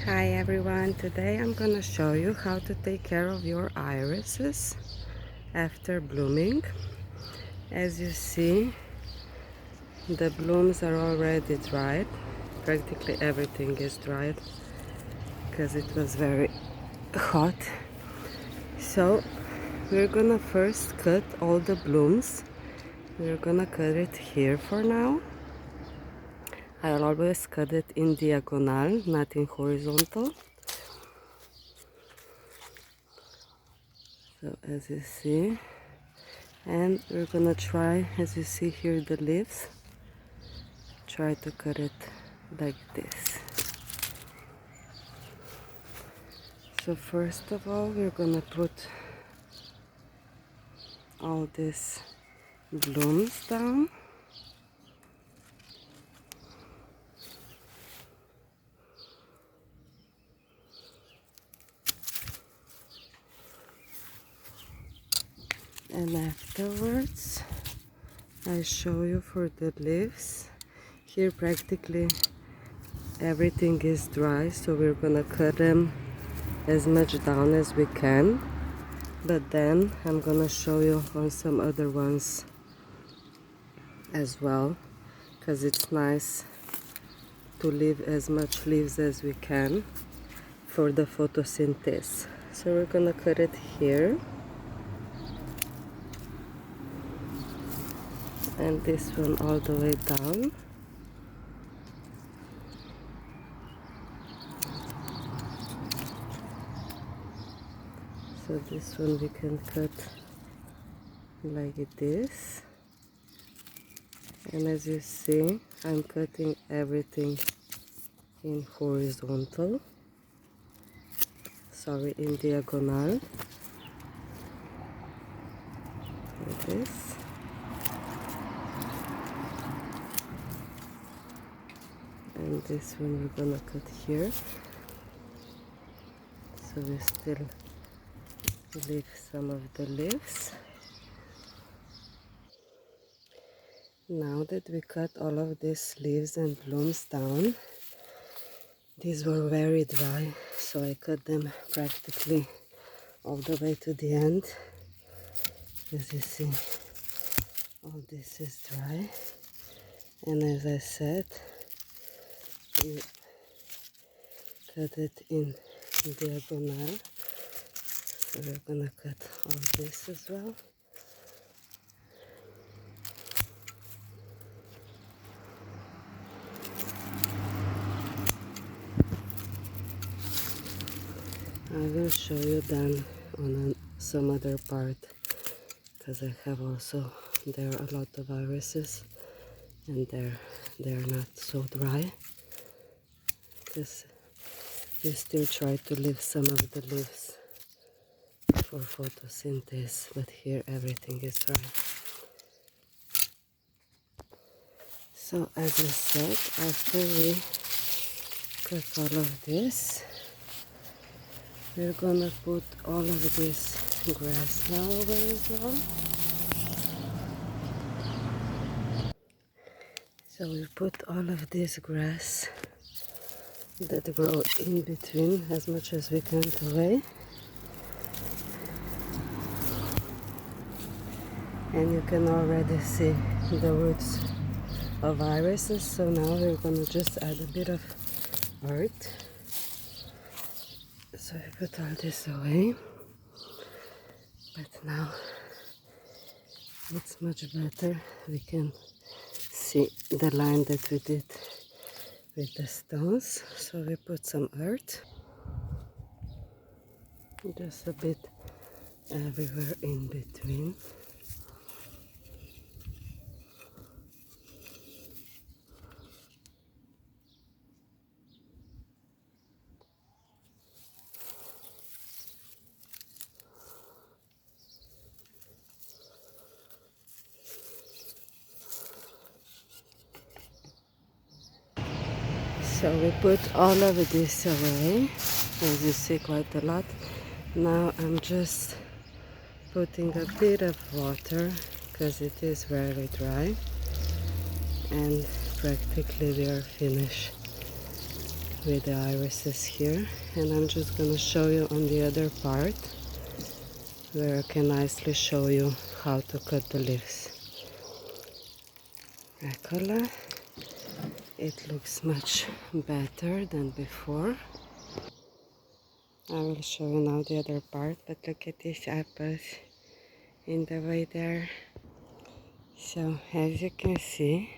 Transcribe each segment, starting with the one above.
Hi everyone, today I'm gonna show you how to take care of your irises after blooming. As you see, the blooms are already dried. Practically everything is dried because it was very hot. So we're gonna first cut all the blooms. We're gonna cut it here for now. I'll always cut it in diagonal, not in horizontal. So as you see, and we're gonna try, as you see here, the leaves, try to cut it like this. So first of all, we're gonna put all these blooms down. And afterwards I show you for the leaves. Here practically everything is dry, so we're gonna cut them as much down as we can, but then I'm gonna show you on some other ones as well, because it's nice to leave as much leaves as we can for the photosynthesis. So we're gonna cut it here, and this one all the way down. So this one we can cut like this. And as you see, I'm cutting everything in horizontal, sorry, in diagonal, like this. And this one we're gonna cut here, so we still leave some of the leaves. Now that we cut all of these leaves and blooms down, these were very dry, so I cut them practically all the way to the end. As you see, all this is dry, and as I said, you cut it in diagonal. So we're gonna cut all this as well. I will show you then on some other part, because I have also, there are a lot of irises and they're not so dry, because we still try to leave some of the leaves for photosynthesis, but here everything is dry. So as I said, after we cut all of this, we're gonna put all of this grass now away as well. So we put all of this grass that grow in between as much as we can away. And you can already see the roots of irises. So now we're gonna just add a bit of earth. So I put all this away. But now it's much better. We can see the line that we did with the stones. So we put some earth, just a bit everywhere in between. So we put all of this away, as you see, quite a lot. Now I'm just putting a bit of water, because it is very dry, and practically we are finished with the irises here, and I'm just gonna show you on the other part where I can nicely show you how to cut the leaves. Eccola. It looks much better than before. I will show you now the other part, but look at these apples in the way there. So as you can see,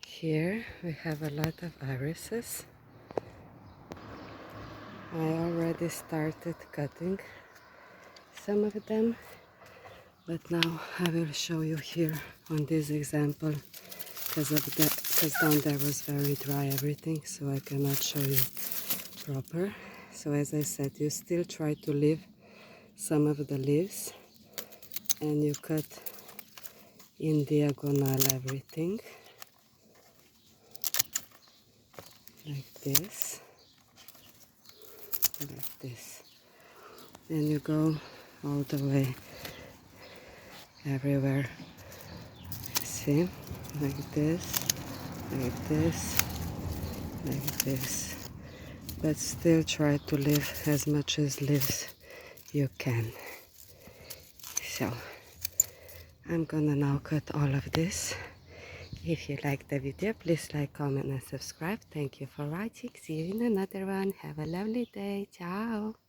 here we have a lot of irises. I already started cutting some of them, but now I will show you here on this example, because down there was very dry everything, so I cannot show you proper. So as I said, you still try to leave some of the leaves, and you cut in diagonal everything like this, and you go all the way everywhere. See, like this, like this, like this, but still try to leave as much as leaves you can. So I'm gonna now cut all of this. If you liked the video, please like, comment and subscribe. Thank you for watching. See you in another one. Have a lovely day. Ciao.